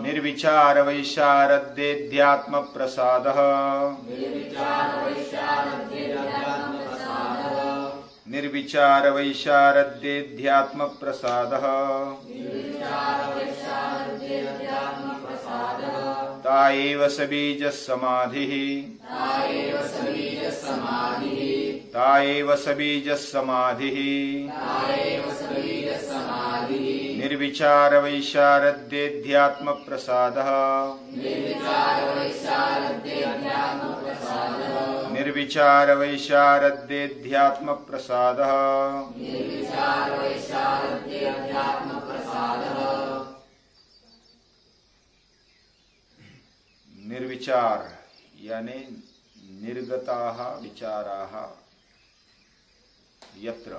निर्विचारवैशारद्येऽध्यात्मप्रसादः निर्विचारवैशारद्येऽध्यात्मप्रसादः निर्विचारवैशारद्येऽध्यात्मप्रसादः ता एव सबीजस्समाधिः ता एव सबीजस्समाधिः निर्विचारवैशारद्येऽध्यात्मप्रसादः निर्विचारवैशारद्येऽध्यात्मप्रसादः निर्विचार यानी निर्गताः विचाराः यत्र,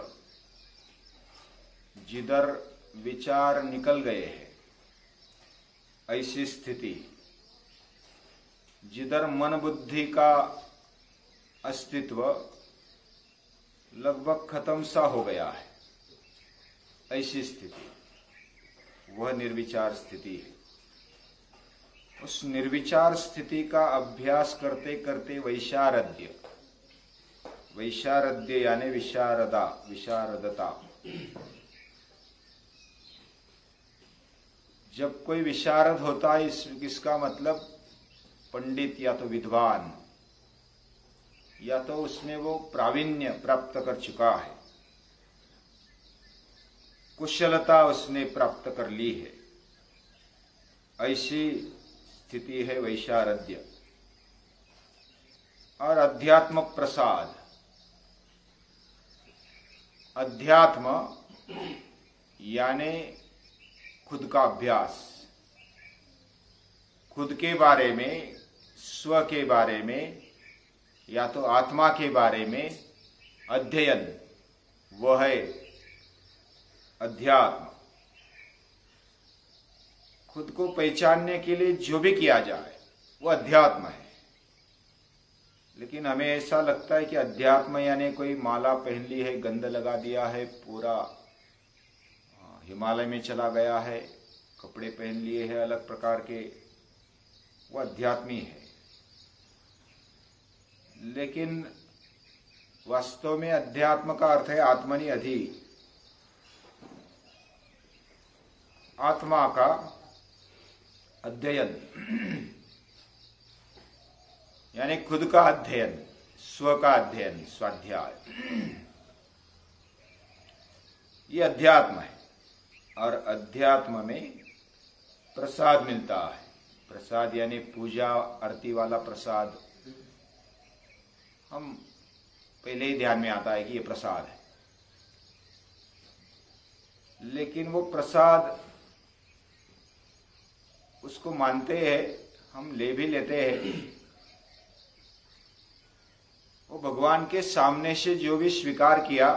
जिधर विचार निकल गए हैं, ऐसी स्थिति, जिधर मन बुद्धि का अस्तित्व लगभग खत्म सा हो गया है, ऐसी स्थिति वह निर्विचार स्थिति है। उस निर्विचार स्थिति का अभ्यास करते करते वैशारद्य, वैशारद्य यानी विशारदा, विशारदता। जब कोई विशारद होता है इसका मतलब पंडित या तो विद्वान, या तो उसमें वो प्रावीण्य प्राप्त कर चुका है, कुशलता उसने प्राप्त कर ली है, ऐसी स्थिति है वैशारद्य। और अध्यात्म प्रसाद, अध्यात्म यानी खुद का अभ्यास, खुद के बारे में, स्व के बारे में या तो आत्मा के बारे में अध्ययन, वह है अध्यात्म। खुद को पहचानने के लिए जो भी किया जाए वो अध्यात्म है। लेकिन हमें ऐसा लगता है कि अध्यात्म यानी कोई माला पहन ली है, गंध लगा दिया है, पूरा हिमालय में चला गया है, कपड़े पहन लिए हैं अलग प्रकार के, वो अध्यात्मी है। लेकिन वास्तव में अध्यात्म का अर्थ है आत्मनि अधि, आत्मा का अध्ययन, यानी खुद का अध्ययन, स्व का अध्ययन, स्वाध्याय, ये अध्यात्म है। और अध्यात्म में प्रसाद मिलता है। प्रसाद यानी पूजा आरती वाला प्रसाद, हम पहले ही ध्यान में आता है कि ये प्रसाद है। लेकिन वो प्रसाद उसको मानते हैं, हम ले भी लेते हैं, वो भगवान के सामने से जो भी स्वीकार किया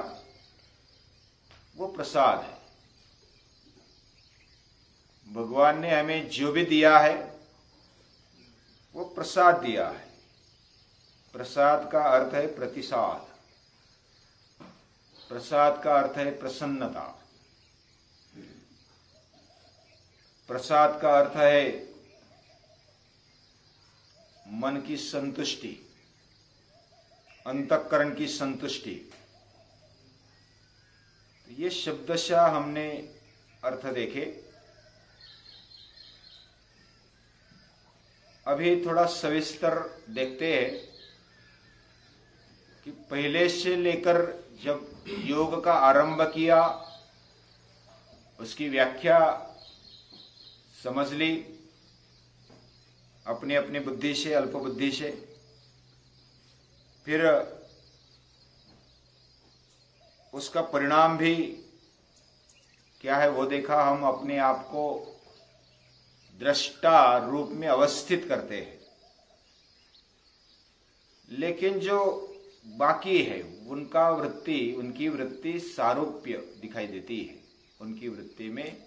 वो प्रसाद है। भगवान ने हमें जो भी दिया है वो प्रसाद दिया है। प्रसाद का अर्थ है प्रतिसाद, प्रसाद का अर्थ है प्रसन्नता, प्रसाद का अर्थ है मन की संतुष्टि, अंतःकरण की संतुष्टि। ये शब्दशः हमने अर्थ देखे। अभी थोड़ा सविस्तर देखते हैं कि पहले से लेकर जब योग का आरंभ किया, उसकी व्याख्या समझ ली अपनी अपनी बुद्धि से, अल्प बुद्धि से, फिर उसका परिणाम भी क्या है वो देखा। हम अपने आप को दृष्टा रूप में अवस्थित करते हैं, लेकिन जो बाकी है उनकी वृत्ति सारूप्य दिखाई देती है, उनकी वृत्ति में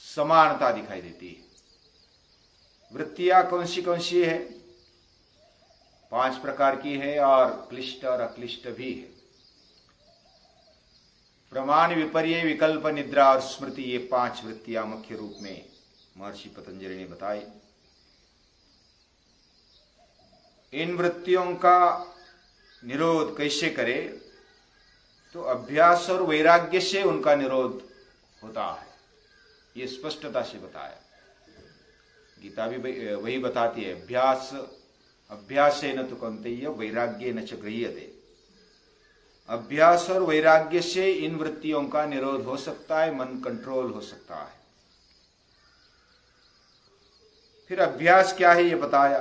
समानता दिखाई देती है। वृत्तियां कौन सी है? 5 प्रकार की है, और क्लिष्ट और अक्लिष्ट भी है। प्रमाण, विपर्य, विकल्प, निद्रा और स्मृति, ये 5 वृत्तियां मुख्य रूप में महर्षि पतंजलि ने बताई। इन वृत्तियों का निरोध कैसे करे, तो अभ्यास और वैराग्य से उनका निरोध होता है, ये स्पष्टता से बताया। गीता भी वही बताती है, अभ्यासेन तु कौन्तेय वैराग्येन च गृह्यते। अभ्यास और वैराग्य से इन वृत्तियों का निरोध हो सकता है, मन कंट्रोल हो सकता है। फिर अभ्यास क्या है ये बताया,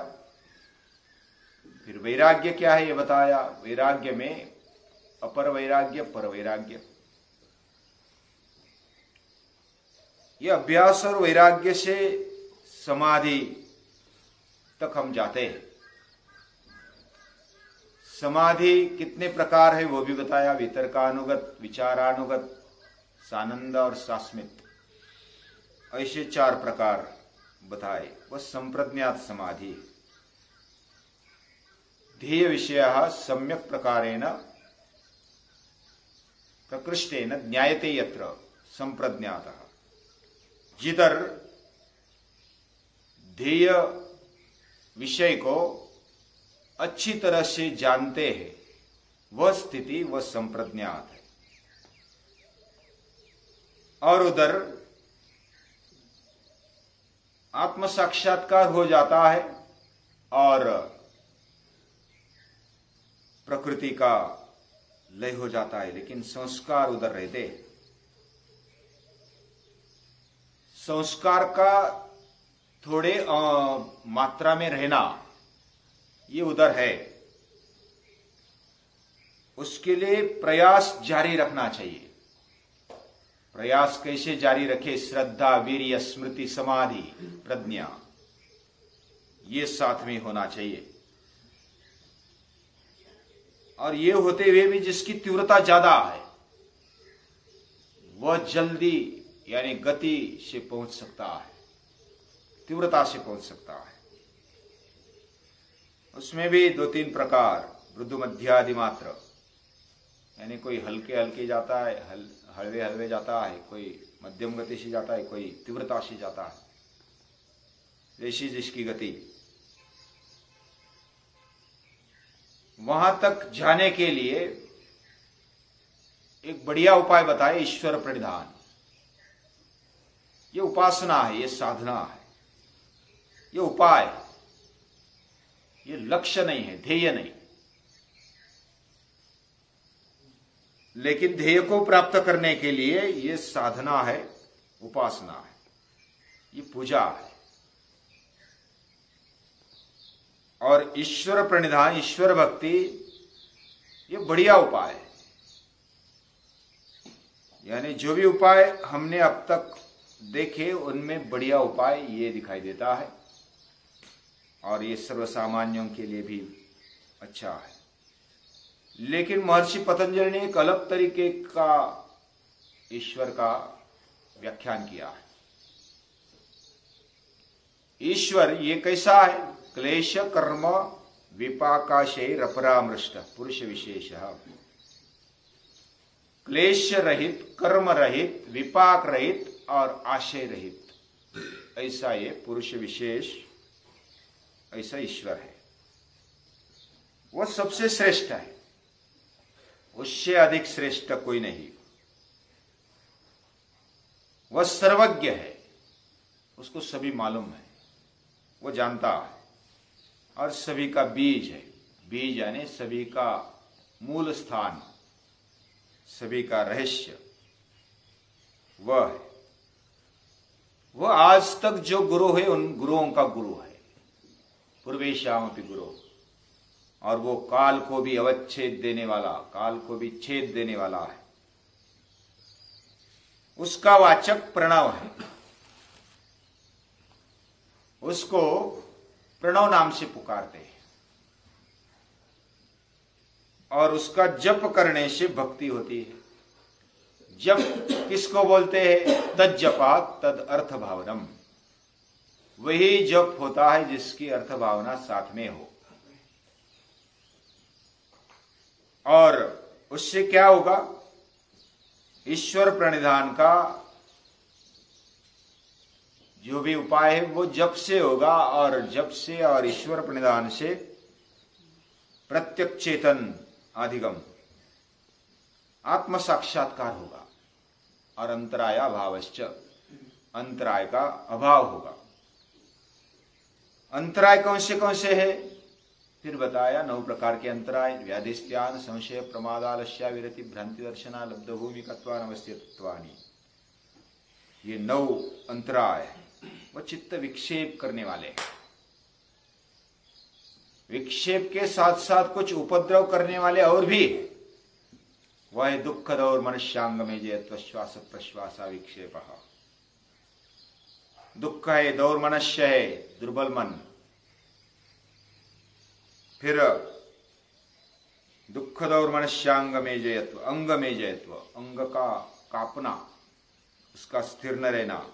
फिर वैराग्य क्या है ये बताया। वैराग्य में अपर वैराग्य, पर वैराग्य। ये अभ्यास और वैराग्य से समाधि तक हम जाते हैं। समाधि कितने प्रकार है वो भी बताया, वितर्कानुगत, विचारानुगत, सानंद और सास्मित, ऐसे 4 प्रकार बताए। वह संप्रज्ञात समाधि। ध्येय विषयः सम्यक् प्रकारेण प्रकृष्टेन ज्ञायते यत्र संप्रज्ञातः। जिधर ध्येय विषय को अच्छी तरह से जानते हैं, वह स्थिति वह संप्रज्ञात है। और उधर आत्म साक्षात्कार हो जाता है और प्रकृति का लय हो जाता है, लेकिन संस्कार उधर रहते हैं। संस्कार का थोड़े मात्रा में रहना ये उधर है, उसके लिए प्रयास जारी रखना चाहिए। प्रयास कैसे जारी रखे, श्रद्धा, वीर्य, स्मृति, समाधि, प्रज्ञा, ये साथ में होना चाहिए। और ये होते हुए भी जिसकी तीव्रता ज्यादा है, वह जल्दी यानी गति से पहुंच सकता है, तीव्रता से पहुंच सकता है। उसमें भी 2-3 प्रकार, मृदु, मध्यादि मात्र, यानी कोई हल्के हल्के जाता है, हलवे हलवे जाता है, कोई मध्यम गति से जाता है, कोई तीव्रता से जाता है, जैसी जिसकी गति। वहां तक जाने के लिए एक बढ़िया उपाय बताए, ईश्वर प्रणिधान। ये उपासना है, ये साधना है, ये उपाय है, ये लक्ष्य नहीं है, ध्येय नहीं। लेकिन ध्येय को प्राप्त करने के लिए ये साधना है, उपासना है, ये पूजा है। और ईश्वर प्रणिधान, ईश्वर भक्ति, ये बढ़िया उपाय है। यानी जो भी उपाय हमने अब तक देखे, उनमें बढ़िया उपाय ये दिखाई देता है, और ये सर्वसामान्यों के लिए भी अच्छा है। लेकिन महर्षि पतंजलि ने एक अलग तरीके का ईश्वर का व्याख्यान किया है। ईश्वर ये कैसा है, क्लेश कर्म विपाकाशैरपरामृष्ट पुरुष विशेष। क्लेश रहित, कर्म रहित, विपाक रहित और आशय रहित, ऐसा ये पुरुष विशेष, ऐसा ईश्वर है। वह सबसे श्रेष्ठ है, उससे अधिक श्रेष्ठ कोई नहीं। वह सर्वज्ञ है, उसको सभी मालूम है, वो जानता है, और सभी का बीज है। बीज यानी सभी का मूल स्थान, सभी का रहस्य वह है। वह आज तक जो गुरु है, उन गुरुओं का गुरु है, पूर्वेशामपि गुरु। और वो काल को भी अवच्छेद देने वाला, काल को भी छेद देने वाला है। उसका वाचक प्रणव है, उसको प्रणव नाम से पुकारते हैं। और उसका जप करने से भक्ति होती है। जप किसको बोलते हैं, तद जपात तद अर्थ भावनम। वही जप होता है जिसकी अर्थ भावना साथ में हो। और उससे क्या होगा, ईश्वर प्रणिधान का जो भी उपाय है वो जप से होगा, और जप से और ईश्वर प्रणिधान से प्रत्यक्ष चेतन अधिगम आत्म साक्षात्कार होगा, और अंतराया भावश्च, अंतराय का अभाव होगा। अंतराय कौन से है? फिर बताया 9 प्रकार के अंतराय: व्याधिस्त्यान, संशय, प्रमादालस्या, विरति, भ्रांति दर्शना, लब्ध भूमिकत्वान, अवस्थित तत्वानि। ये 9 अंतराय वो चित्त विक्षेप करने वाले हैं। विक्षेप के साथ साथ कुछ उपद्रव करने वाले और भी है। वह है दुख दौर मनुष्यांग में जयत्व श्वास प्रश्वासा विक्षेप। दुख है, दौर मनुष्य है, दुर्बल मन। फिर दुख दौर मनुष्यांग में जयत्व, अंग में जयत्व, अंग का कांपना, उसका स्थिर न रहना।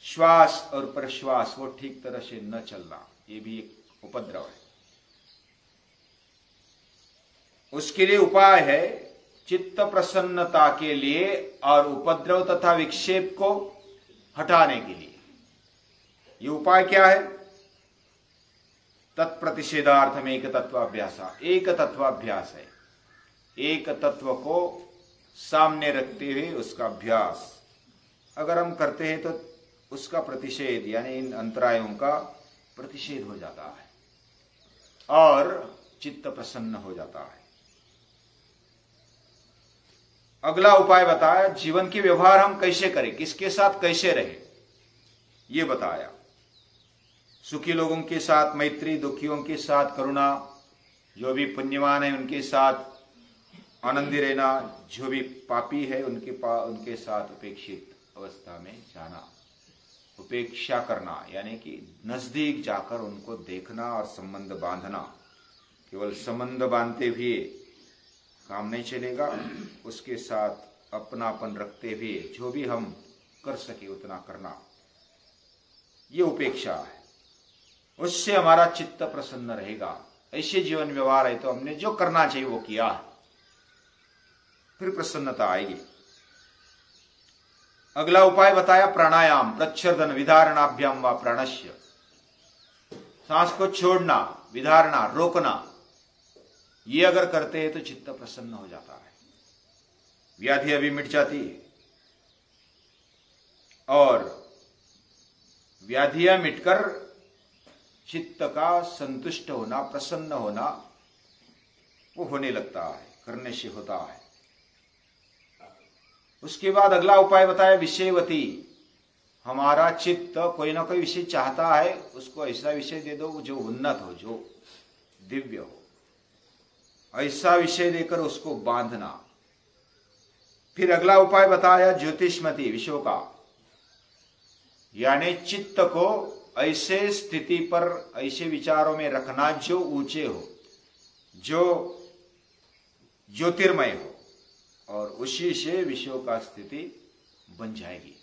श्वास और प्रश्वास वो ठीक तरह से न चलना, ये भी एक उपद्रव है। उसके लिए उपाय है चित्त प्रसन्नता के लिए और उपद्रव तथा विक्षेप को हटाने के लिए। ये उपाय क्या है? तत्प्रतिषेधार्थम एक तत्वाभ्यास। एक तत्वाभ्यास है, एक तत्व को सामने रखते हुए उसका अभ्यास अगर हम करते हैं तो उसका प्रतिषेध यानी इन अंतरायों का प्रतिषेध हो जाता है और चित्त प्रसन्न हो जाता है। अगला उपाय बताया, जीवन के व्यवहार हम कैसे करें, किसके साथ कैसे रहे, ये बताया। सुखी लोगों के साथ मैत्री, दुखियों के साथ करुणा, जो भी पुण्यवान है उनके साथ आनंदी रहना, जो भी पापी है उनके साथ उपेक्षित अवस्था में जाना। उपेक्षा करना यानी कि नजदीक जाकर उनको देखना और संबंध बांधना। केवल संबंध बांधते हुए काम नहीं चलेगा, उसके साथ अपनापन रखते हुए जो भी हम कर सके उतना करना, ये उपेक्षा है। उससे हमारा चित्त प्रसन्न रहेगा। ऐसे जीवन व्यवहार है तो हमने जो करना चाहिए वो किया, फिर प्रसन्नता आएगी। अगला उपाय बताया प्राणायाम, प्रच्छर्दन, विधारणाभ्याम व प्राणस्य। सांस को छोड़ना, विधारणा, रोकना, ये अगर करते हैं तो चित्त प्रसन्न हो जाता है, व्याधि अभी मिट जाती है। और व्याधियां मिटकर चित्त का संतुष्ट होना, प्रसन्न होना वो होने लगता है, करने से होता है। उसके बाद अगला उपाय बताया विषयवती। हमारा चित्त कोई ना कोई विषय चाहता है, उसको ऐसा विषय दे दो जो उन्नत हो, जो दिव्य हो, ऐसा विषय देकर उसको बांधना। फिर अगला उपाय बताया ज्योतिष्मती, विषयों का, यानी चित्त को ऐसे स्थिति पर, ऐसे विचारों में रखना जो ऊंचे हो, जो ज्योतिर्मय हो, और उसी से विषयों का स्थिति बन जाएगी।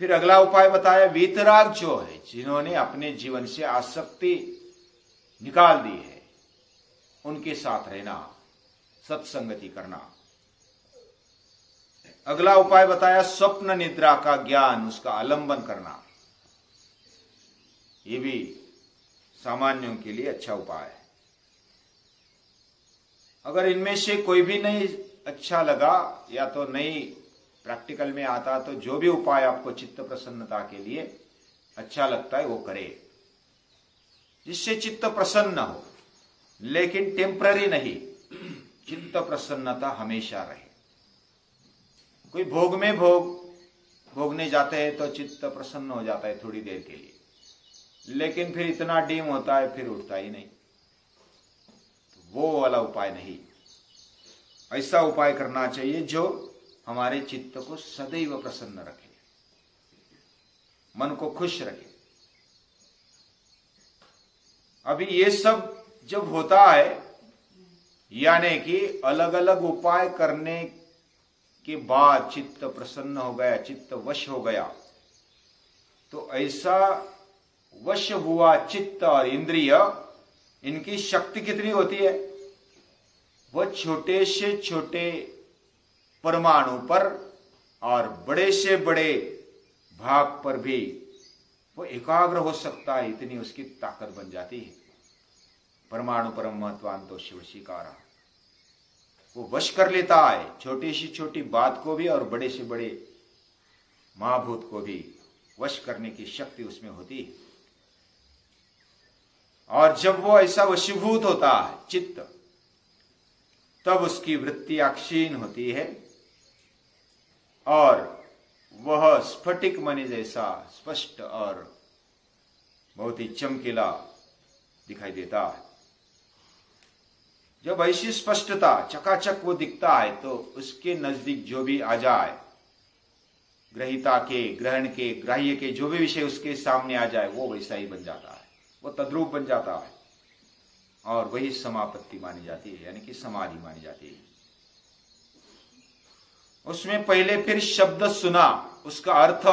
फिर अगला उपाय बताया वीतराग, जो है जिन्होंने अपने जीवन से आसक्ति निकाल दी है, उनके साथ रहना, सत्संगति करना। अगला उपाय बताया स्वप्न निद्रा का ज्ञान, उसका आलंबन करना। ये भी सामान्यों के लिए अच्छा उपाय है। अगर इनमें से कोई भी नहीं अच्छा लगा या तो नहीं प्रैक्टिकल में आता, तो जो भी उपाय आपको चित्त प्रसन्नता के लिए अच्छा लगता है वो करे, जिससे चित्त प्रसन्न हो, लेकिन टेम्पररी नहीं, चित्त प्रसन्नता हमेशा रहे। कोई भोग में भोगने जाते हैं तो चित्त प्रसन्न हो जाता है थोड़ी देर के लिए, लेकिन फिर इतना डीम होता है फिर उठता ही नहीं। वो वाला उपाय नहीं, ऐसा उपाय करना चाहिए जो हमारे चित्त को सदैव प्रसन्न रखे, मन को खुश रखे। अभी ये सब जब होता है, यानी कि अलग अलग उपाय करने के बाद चित्त प्रसन्न हो गया, चित्त वश हो गया, तो ऐसा वश हुआ चित्त और इंद्रिय, इनकी शक्ति कितनी होती है? वह छोटे से छोटे परमाणु पर और बड़े से बड़े भाग पर भी वो एकाग्र हो सकता है, इतनी उसकी ताकत बन जाती है। परमाणु परम महत्वांतो शिव शिकारा, वो वश कर लेता है छोटी से छोटी बात को भी और बड़े से बड़े महाभूत को भी वश करने की शक्ति उसमें होती है। और जब वो ऐसा वशीभूत होता है चित्त, तब उसकी वृत्तियां क्षीण होती है और वह स्फटिक मणि जैसा स्पष्ट और बहुत ही चमकीला दिखाई देता है। जब ऐसी स्पष्टता चकाचक वो दिखता है तो उसके नजदीक जो भी आ जाए, ग्रहिता के, ग्रहण के, ग्राह्य के जो भी विषय उसके सामने आ जाए, वो वैसा ही बन जाता है, वो तद्रूप बन जाता है और वही समापत्ति मानी जाती है, यानी कि समाधि मानी जाती है। उसमें पहले फिर शब्द सुना, उसका अर्थ,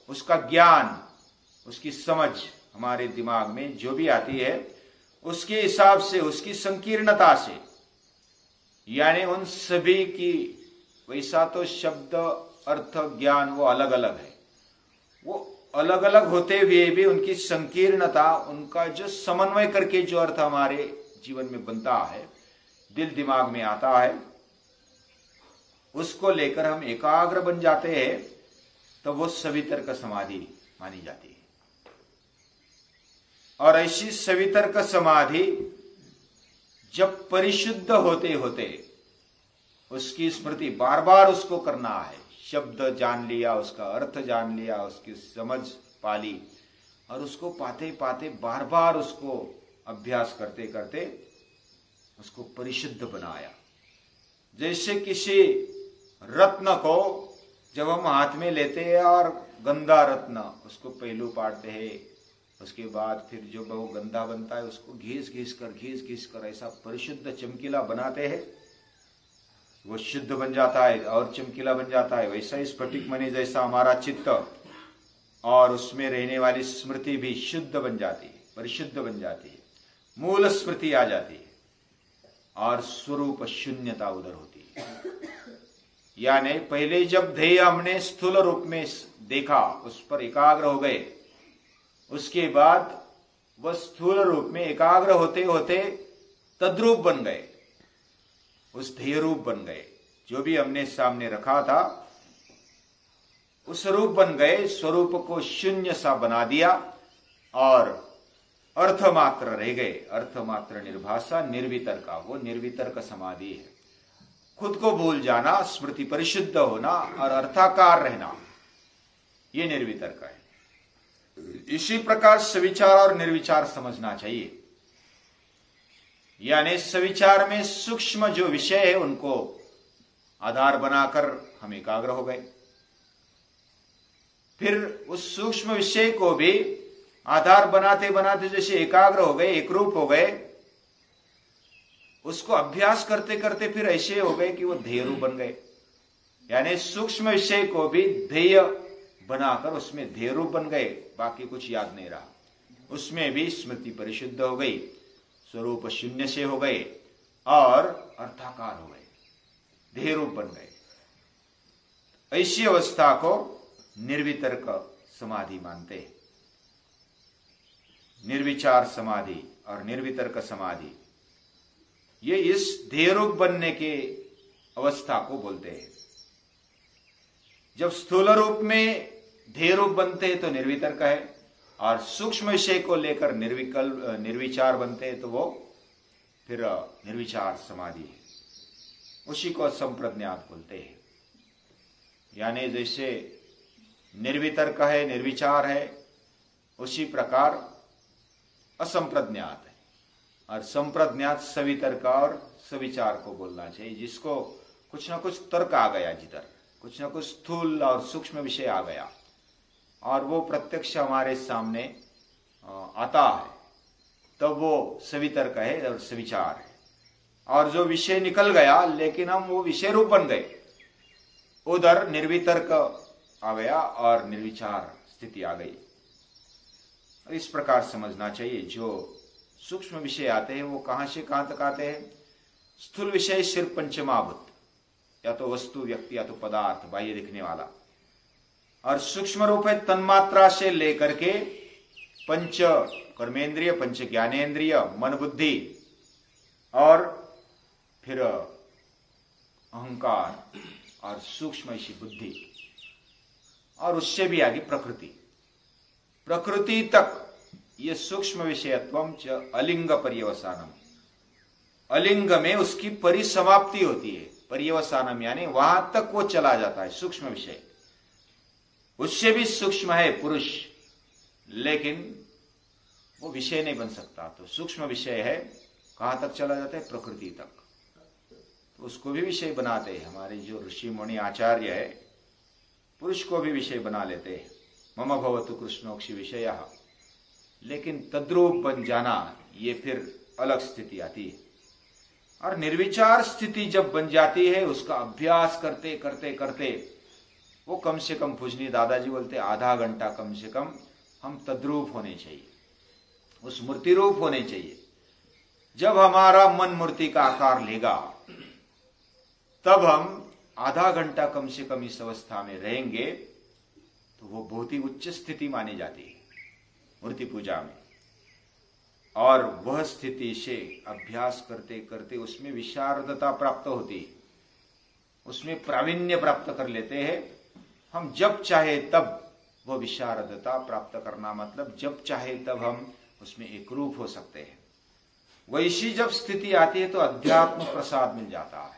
उसका ज्ञान, उसकी समझ हमारे दिमाग में जो भी आती है उसके हिसाब से, उसकी संकीर्णता से, यानी उन सभी की, वैसा तो शब्द अर्थ ज्ञान वो अलग अलग है, वो अलग अलग होते हुए भी उनकी संकीर्णता, उनका जो समन्वय करके जो अर्थ हमारे जीवन में बनता है, दिल दिमाग में आता है, उसको लेकर हम एकाग्र बन जाते हैं, तो वो सवितर्क समाधि मानी जाती है। और ऐसी सवितर्क समाधि जब परिशुद्ध होते होते उसकी स्मृति बार बार उसको करना है, शब्द जान लिया, उसका अर्थ जान लिया, उसकी समझ पाली और उसको पाते पाते बार बार उसको अभ्यास करते करते उसको परिशुद्ध बनाया। जैसे किसी रत्न को जब हम हाथ में लेते हैं और गंदा रत्न उसको पहलू पाड़ते हैं, उसके बाद फिर जो वो गंदा बनता है उसको घिस घिस कर ऐसा परिशुद्ध चमकीला बनाते हैं, वो शुद्ध बन जाता है और चमकीला बन जाता है। वैसा ही स्फटिक मणि जैसा हमारा चित्त और उसमें रहने वाली स्मृति भी शुद्ध बन जाती है, परिशुद्ध बन जाती है, मूल स्मृति आ जाती है और स्वरूप शून्यता उधर होती है। यानी पहले जब ध्येय हमने स्थूल रूप में देखा, उस पर एकाग्र हो गए, उसके बाद वह स्थूल रूप में एकाग्र होते होते तद्रूप बन गए, उस ध्येय रूप बन गए, जो भी हमने सामने रखा था उस रूप बन गए, स्वरूप को शून्य सा बना दिया और अर्थ मात्र रह गए, अर्थ मात्र निर्भाषा निर्वितर्क, वो निर्वितर्क समाधि है। खुद को भूल जाना, स्मृति परिशुद्ध होना और अर्थाकार रहना, ये निर्वितर्क है। इसी प्रकार सविचार और निर्विचार समझना चाहिए। यानी सविचार में सूक्ष्म जो विषय है उनको आधार बनाकर हम एकाग्र हो गए, फिर उस सूक्ष्म विषय को भी आधार बनाते बनाते जैसे एकाग्र हो गए, एक रूप हो गए, उसको अभ्यास करते करते फिर ऐसे हो गए कि वो ध्येय रूप बन गए। यानी सूक्ष्म विषय को भी ध्येय बनाकर उसमें ध्येय रूप बन गए, बाकी कुछ याद नहीं रहा, उसमें भी स्मृति परिशुद्ध हो गई, स्वरूप शून्य से हो गए और अर्थाकार हो गए, ध्येय रूप बन गए। ऐसी अवस्था को निर्वितर्क समाधि मानते हैं। निर्विचार समाधि और निर्वितर्क समाधि, ये इस ध्येय रूप बनने के अवस्था को बोलते हैं। जब स्थूल रूप में ध्येय रूप बनते हैं तो निर्वितर्क है, और सूक्ष्म विषय को लेकर निर्विचार बनते हैं तो वो फिर निर्विचार समाधि है। उसी को संप्रज्ञात बोलते हैं। यानी जैसे निर्वितर्क है, निर्विचार है, उसी प्रकार असंप्रज्ञात है, और संप्रज्ञात सवितर्क और सविचार को बोलना चाहिए, जिसको कुछ ना कुछ तर्क आ गया, जिधर कुछ ना कुछ स्थूल और सूक्ष्म विषय आ गया और वो प्रत्यक्ष हमारे सामने आता है, तब वो सवितर्क है और सविचार है। और जो विषय निकल गया लेकिन हम वो विषय रूप बन गए, उधर निर्वितर्क आ गया और निर्विचार स्थिति आ गई। इस प्रकार समझना चाहिए, जो सूक्ष्म विषय आते हैं वो कहां से कहां तक आते हैं, स्थूल विषय सिर्फ पंचमाभूत, या तो वस्तु, व्यक्ति, या तो पदार्थ, बाह्य दिखने वाला। और सूक्ष्म रूप है तन्मात्रा से लेकर के पंच कर्मेंद्रिय, पंच ज्ञानेन्द्रिय, मन, बुद्धि, और फिर अहंकार और सूक्ष्म ऐसी बुद्धि, और उससे भी आगे प्रकृति। प्रकृति तक ये सूक्ष्म विषयत्वम च अलिंग पर्यवसानम, अलिंग में उसकी परिसमाप्ति होती है। पर्यवसानम यानी वहां तक वो चला जाता है सूक्ष्म विषय। उससे भी सूक्ष्म है पुरुष, लेकिन वो विषय नहीं बन सकता। तो सूक्ष्म विषय है, कहां तक चला जाता है? प्रकृति तक। तो उसको भी विषय बनाते हैं। हमारे जो ऋषि मुनि आचार्य है, पुरुष को भी विषय बना लेते हैं। मम भवतु कृष्णोक्षि विषयः। लेकिन तद्रूप बन जाना, ये फिर अलग स्थिति आती है। और निर्विचार स्थिति जब बन जाती है, उसका अभ्यास करते करते करते वो कम से कम, पूजनीय दादाजी बोलते आधा घंटा कम से कम हम तद्रूप होने चाहिए, उस मूर्ति रूप होने चाहिए। जब हमारा मन मूर्ति का आकार लेगा, तब हम आधा घंटा कम से कम इस अवस्था में रहेंगे, तो वो बहुत ही उच्च स्थिति मानी जाती है मूर्ति पूजा में। और वह स्थिति से अभ्यास करते करते उसमें विशारदता प्राप्त होती, उसमें प्रावीण्य प्राप्त कर लेते हैं हम। जब चाहे तब वह विशारदता प्राप्त करना, मतलब जब चाहे तब हम उसमें एकरूप हो सकते हैं। वैसी जब स्थिति आती है तो अध्यात्म प्रसाद मिल जाता है।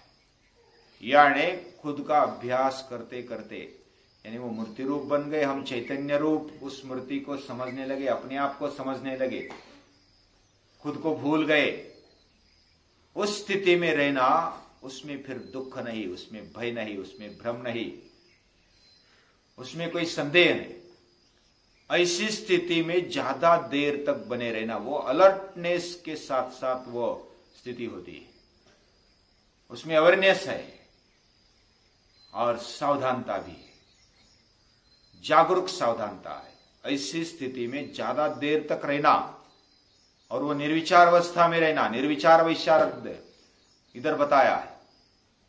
यानी खुद का अभ्यास करते करते, यानी वो मूर्ति रूप बन गए, हम चैतन्य रूप उस मूर्ति को समझने लगे, अपने आप को समझने लगे, खुद को भूल गए। उस स्थिति में रहना, उसमें फिर दुख नहीं, उसमें भय नहीं, उसमें भ्रम नहीं, उसमें कोई संदेह नहीं। ऐसी स्थिति में ज्यादा देर तक बने रहना, वो अलर्टनेस के साथ साथ वो स्थिति होती है। उसमें अवेयरनेस है और सावधानता भी है, जागरूक सावधानता है। ऐसी स्थिति में ज्यादा देर तक रहना और वो निर्विचार अवस्था में रहना, निर्विचार वैशारद इधर बताया है।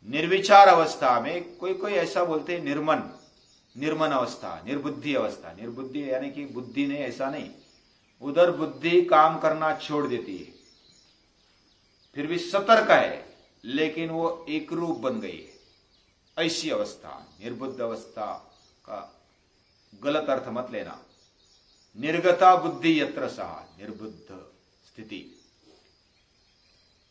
निर्विचार अवस्था में कोई कोई ऐसा बोलते हैं निर्मन, निर्मन अवस्था, निर्बुद्धि अवस्था। निर्बुद्धि यानी कि बुद्धि नहीं, ऐसा नहीं, उधर बुद्धि काम करना छोड़ देती है, फिर भी सतर्क है, लेकिन वो एक रूप बन गई है। ऐसी अवस्था, निर्बुद्ध अवस्था का गलत अर्थ मत लेना। निर्गता बुद्धि यत्र सहा, निर्बुद्ध स्थिति,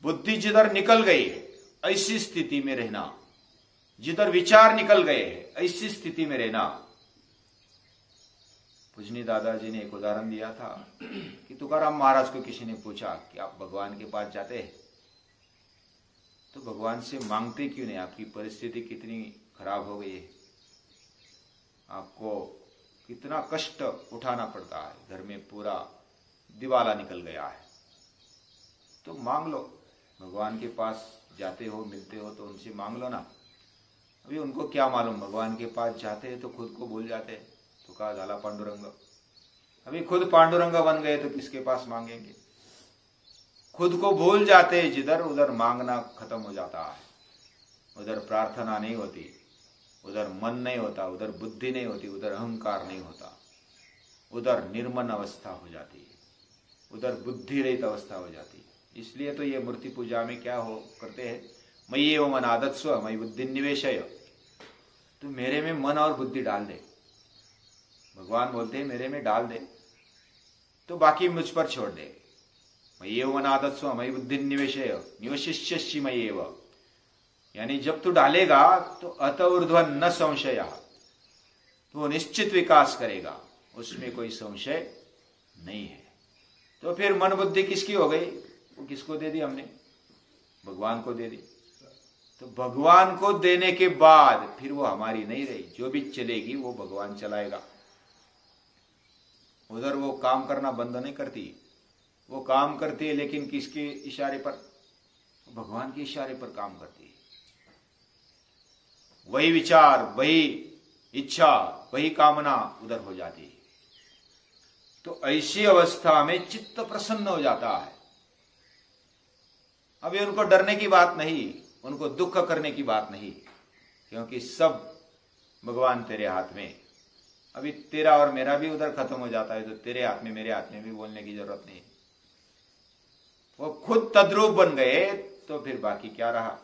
बुद्धि जिधर निकल गई है ऐसी स्थिति में रहना, जिधर विचार निकल गए हैं ऐसी स्थिति में रहना। पूजनीय दादाजी ने एक उदाहरण दिया था कि तुकाराम महाराज को किसी ने पूछा कि आप भगवान के पास जाते हैं तो भगवान से मांगते क्यों नहीं? आपकी परिस्थिति कितनी खराब हो गई है, आपको कितना कष्ट उठाना पड़ता है, घर में पूरा दिवाला निकल गया है, तो मांग लो। भगवान के पास जाते हो, मिलते हो, तो उनसे मांग लो ना। अभी उनको क्या मालूम, भगवान के पास जाते हैं तो खुद को भूल जाते हैं। तो कहा झाला पांडुरंग, अभी खुद पांडुरंग बन गए तो किसके पास मांगेंगे? खुद को भूल जाते, जिधर उधर मांगना खत्म हो जाता है, उधर प्रार्थना नहीं होती, उधर मन नहीं होता, उधर बुद्धि नहीं होती, उधर अहंकार नहीं होता, उधर निर्मन अवस्था हो जाती है, उधर बुद्धि रहित अवस्था हो जाती है। इसलिए तो ये मूर्ति पूजा में क्या हो करते हैं, मयि एव मन आदत्स्व मयि बुद्धि निवेशय, तो मेरे में मन और बुद्धि डाल दे। भगवान बोलते हैं मेरे में डाल दे तो बाकी मुझ पर छोड़ दे। मयि एव मन आदत्स्व मयि बुद्धि निवेशय निवशिष्यसि मयि एव, यानी जब तू डालेगा तो अत ऊर्ध्वन न संशय, तो निश्चित विकास करेगा, उसमें कोई संशय नहीं है। तो फिर मन बुद्धि किसकी हो गई? वो किसको दे दी हमने? भगवान को दे दी। तो भगवान को देने के बाद फिर वो हमारी नहीं रही, जो भी चलेगी वो भगवान चलाएगा। उधर वो काम करना बंद नहीं करती, वो काम करती है, लेकिन किसके इशारे पर? भगवान के इशारे पर काम करती है। वही विचार, वही इच्छा, वही कामना उधर हो जाती है। तो ऐसी अवस्था में चित्त प्रसन्न हो जाता है। अभी उनको डरने की बात नहीं, उनको दुख करने की बात नहीं, क्योंकि सब भगवान तेरे हाथ में। अभी तेरा और मेरा भी उधर खत्म हो जाता है तो तेरे हाथ में मेरे हाथ में भी बोलने की जरूरत नहीं। वो खुद तद्रूप बन गए तो फिर बाकी क्या रहा।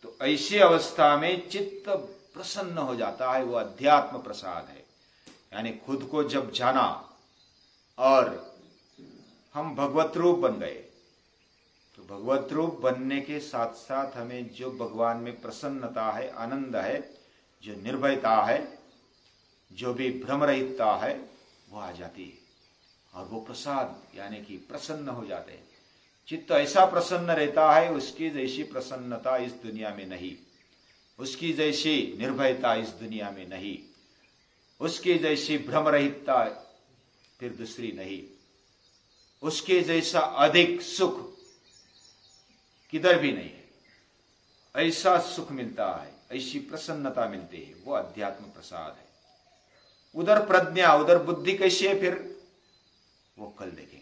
तो ऐसी अवस्था में चित्त प्रसन्न हो जाता है, वो अध्यात्म प्रसाद है। यानी खुद को जब जाना और हम भगवत रूप बन गए, तो भगवत रूप बनने के साथ साथ हमें जो भगवान में प्रसन्नता है, आनंद है, जो निर्भयता है, जो भी भ्रम रहितता है, वो आ जाती है। और वो प्रसाद यानी कि प्रसन्न हो जाते हैं। चित्त ऐसा प्रसन्न रहता है, उसकी जैसी प्रसन्नता इस दुनिया में नहीं, उसकी जैसी निर्भयता इस दुनिया में नहीं, उसकी जैसी भ्रम रहितता फिर दूसरी नहीं, उसके जैसा अधिक सुख किधर भी नहीं है। ऐसा सुख मिलता है, ऐसी प्रसन्नता मिलती है, वो अध्यात्म प्रसाद है। उधर प्रज्ञा, उधर बुद्धि कैसी है फिर वो कल देखेंगे।